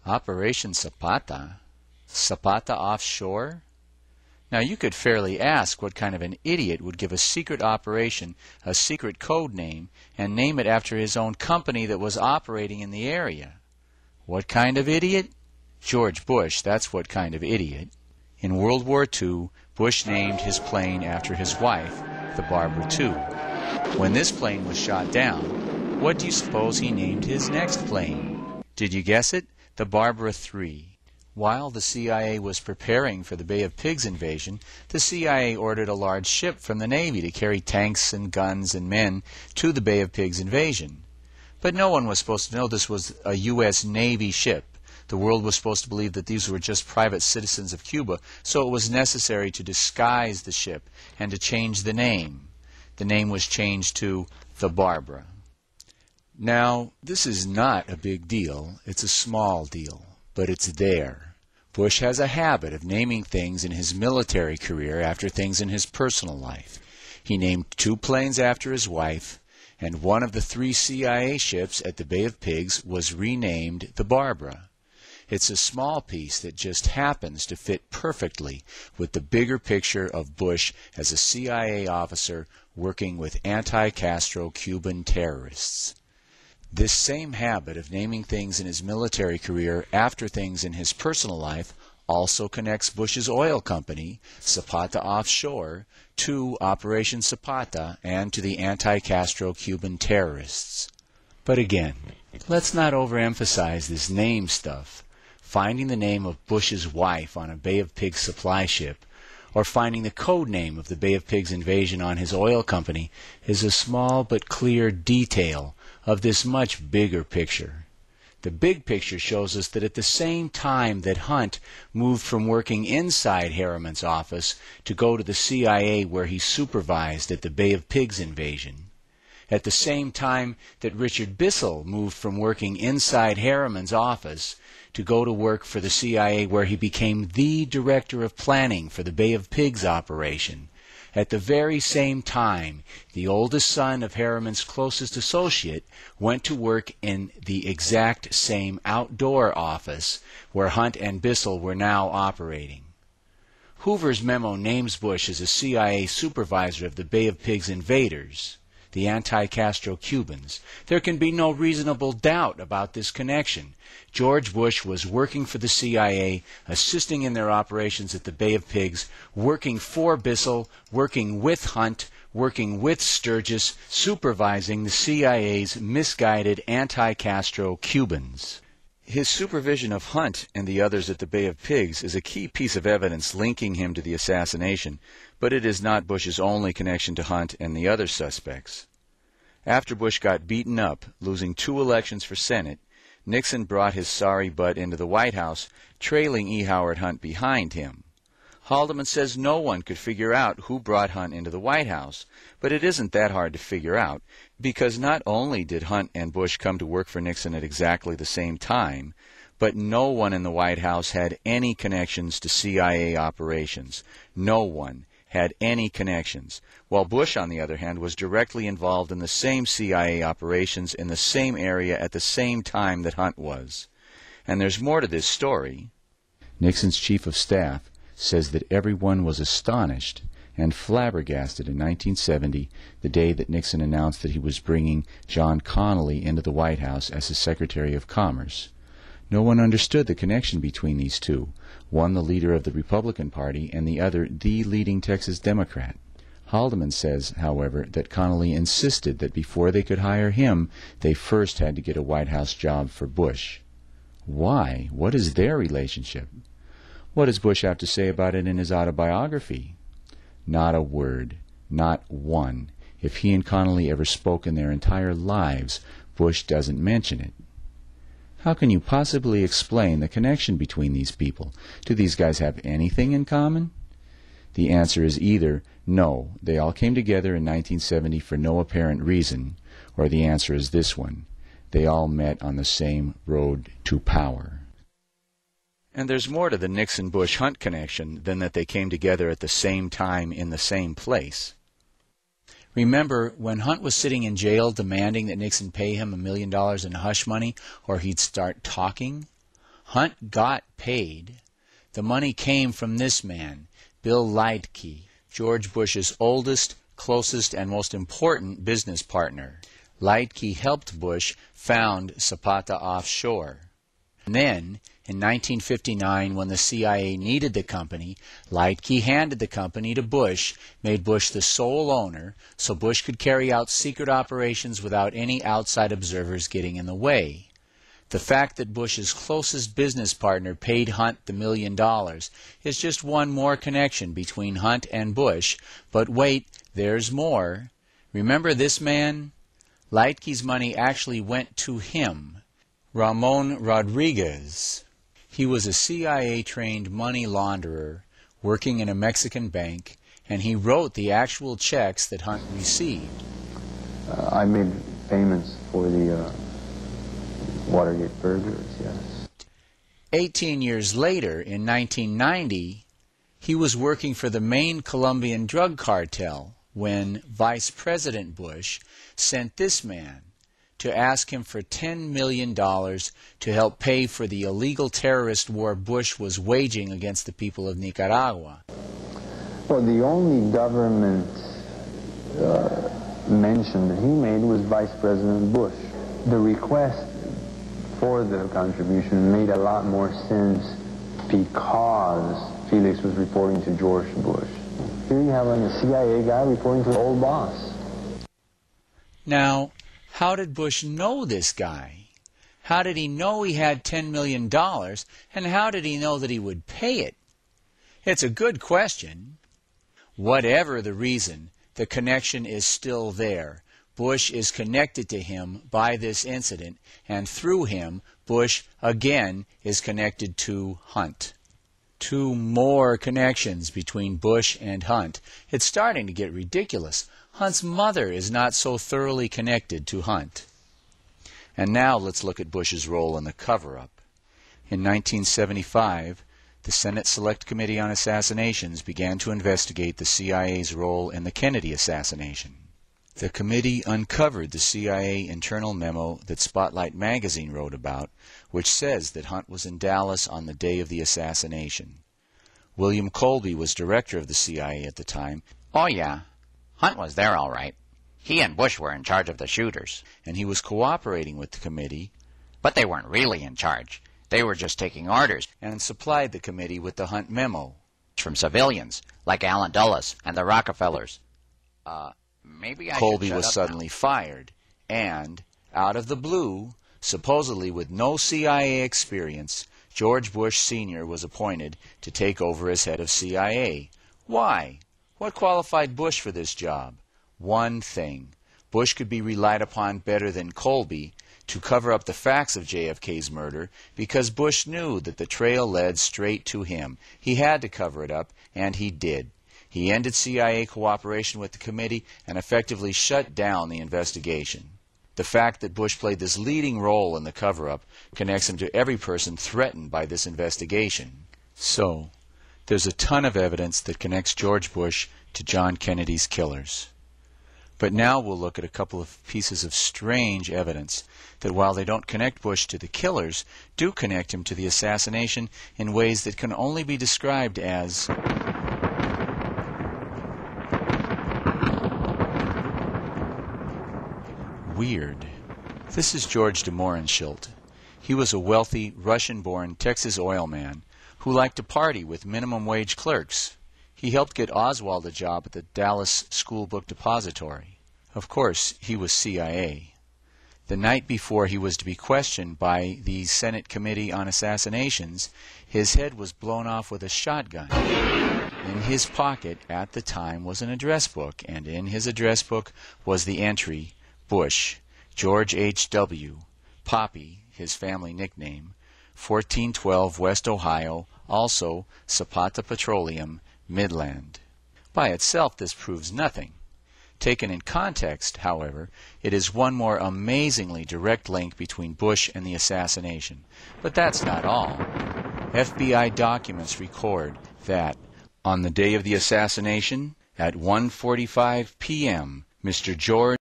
Operation Zapata? Zapata offshore? Now you could fairly ask what kind of an idiot would give a secret operation a secret code name and name it after his own company that was operating in the area. What kind of idiot? George Bush, that's what kind of idiot. In World War II, Bush named his plane after his wife, the Barbara II. When this plane was shot down, what do you suppose he named his next plane? Did you guess it? The Barbara III. While the CIA was preparing for the Bay of Pigs invasion, the CIA ordered a large ship from the Navy to carry tanks and guns and men to the Bay of Pigs invasion. But no one was supposed to know this was a U.S. Navy ship. The world was supposed to believe that these were just private citizens of Cuba, so it was necessary to disguise the ship and to change the name. The name was changed to the Barbara. Now, this is not a big deal. It's a small deal, but it's there. Bush has a habit of naming things in his military career after things in his personal life. He named 2 planes after his wife, and one of the 3 CIA ships at the Bay of Pigs was renamed the Barbara. It's a small piece that just happens to fit perfectly with the bigger picture of Bush as a CIA officer working with anti-Castro Cuban terrorists. This same habit of naming things in his military career after things in his personal life also connects Bush's oil company, Zapata Offshore, to Operation Zapata and to the anti-Castro Cuban terrorists. But again, let's not overemphasize this name stuff. Finding the name of Bush's wife on a Bay of Pigs supply ship, or finding the code name of the Bay of Pigs invasion on his oil company, is a small but clear detail of this much bigger picture. The big picture shows us that at the same time that Hunt moved from working inside Harriman's office to go to the CIA where he supervised at the Bay of Pigs invasion, at the same time that Richard Bissell moved from working inside Harriman's office to go to work for the CIA where he became the director of planning for the Bay of Pigs operation, at the very same time, the oldest son of Harriman's closest associate went to work in the exact same outdoor office where Hunt and Bissell were now operating. Hoover's memo names Bush as a CIA supervisor of the Bay of Pigs invaders, the anti-Castro Cubans. There can be no reasonable doubt about this connection. George Bush was working for the CIA, assisting in their operations at the Bay of Pigs, working for Bissell, working with Hunt, working with Sturgis, supervising the CIA's misguided anti-Castro Cubans. His supervision of Hunt and the others at the Bay of Pigs is a key piece of evidence linking him to the assassination, but it is not Bush's only connection to Hunt and the other suspects. After Bush got beaten up, losing 2 elections for Senate, Nixon brought his sorry butt into the White House, trailing E. Howard Hunt behind him. Haldeman says no one could figure out who brought Hunt into the White House, but it isn't that hard to figure out, because not only did Hunt and Bush come to work for Nixon at exactly the same time, but no one in the White House had any connections to CIA operations. No one had any connections, while Bush, on the other hand, was directly involved in the same CIA operations in the same area at the same time that Hunt was. And there's more to this story. Nixon's chief of staff says that everyone was astonished and flabbergasted in 1970, the day that Nixon announced that he was bringing John Connally into the White House as his Secretary of Commerce. No one understood the connection between these two, one the leader of the Republican Party and the other the leading Texas Democrat. Haldeman says, however, that Connally insisted that before they could hire him, they first had to get a White House job for Bush. Why? What is their relationship? What does Bush have to say about it in his autobiography? Not a word. Not one. If he and Connally ever spoke in their entire lives, Bush doesn't mention it. How can you possibly explain the connection between these people? Do these guys have anything in common? The answer is either no, they all came together in 1970 for no apparent reason, or the answer is this one: they all met on the same road to power. And there's more to the Nixon-Bush-Hunt connection than that they came together at the same time in the same place. Remember, when Hunt was sitting in jail demanding that Nixon pay him $1 million in hush money or he'd start talking? Hunt got paid. The money came from this man, Bill Leitke, George Bush's oldest, closest, and most important business partner. Leitke helped Bush found Zapata Offshore. And then, in 1959, when the CIA needed the company, Leitke handed the company to Bush, made Bush the sole owner, so Bush could carry out secret operations without any outside observers getting in the way. The fact that Bush's closest business partner paid Hunt the $1 million is just one more connection between Hunt and Bush, but wait, there's more. Remember this man? Leitke's money actually went to him, Ramon Rodriguez. He was a CIA-trained money launderer working in a Mexican bank, and he wrote the actual checks that Hunt received. I made payments for the Watergate burglars, yes. 18 years later, in 1990, he was working for the main Colombian drug cartel when Vice President Bush sent this man to ask him for $10 million to help pay for the illegal terrorist war Bush was waging against the people of Nicaragua. Well, the only government mention that he made was Vice President Bush. The request for the contribution made a lot more sense because Felix was reporting to George Bush. Here you have a CIA guy reporting to the old boss. Now, how did Bush know this guy? How did he know he had $10 million, and how did he know that he would pay it? It's a good question. Whatever the reason, the connection is still there. Bush is connected to him by this incident, and through him, Bush again is connected to Hunt. Two more connections between Bush and Hunt. It's starting to get ridiculous. Hunt's mother is not so thoroughly connected to Hunt. And now let's look at Bush's role in the cover-up. In 1975, the Senate Select Committee on Assassinations began to investigate the CIA's role in the Kennedy assassination. The committee uncovered the CIA internal memo that Spotlight magazine wrote about, which says that Hunt was in Dallas on the day of the assassination. William Colby was director of the CIA at the time. Oh yeah, Hunt was there all right. He and Bush were in charge of the shooters. And he was cooperating with the committee. But they weren't really in charge. They were just taking orders. And supplied the committee with the Hunt memo. From civilians, like Allen Dulles and the Rockefellers. Maybe I Colby should shut was up suddenly now. fired, and, out of the blue, supposedly with no CIA experience, George Bush Sr. was appointed to take over as head of CIA. Why? What qualified Bush for this job? One thing. Bush could be relied upon better than Colby to cover up the facts of JFK's murder because Bush knew that the trail led straight to him. He had to cover it up, and he did. He ended CIA cooperation with the committee and effectively shut down the investigation. The fact that Bush played this leading role in the cover-up connects him to every person threatened by this investigation. So, there's a ton of evidence that connects George Bush to John Kennedy's killers. But now we'll look at a couple of pieces of strange evidence that while they don't connect Bush to the killers, do connect him to the assassination in ways that can only be described as weird. This is George de Mohrenschildt. He was a wealthy, Russian-born Texas oil man who liked to party with minimum-wage clerks. He helped get Oswald a job at the Dallas School Book Depository. Of course, he was CIA. The night before he was to be questioned by the Senate Committee on Assassinations, his head was blown off with a shotgun. In his pocket at the time was an address book, and in his address book was the entry, Bush, George H.W., Poppy, his family nickname, 1412 West Ohio, also Zapata Petroleum, Midland. By itself, this proves nothing. Taken in context, however, it is one more amazingly direct link between Bush and the assassination. But that's not all. FBI documents record that, on the day of the assassination, at 1:45 p.m., Mr. George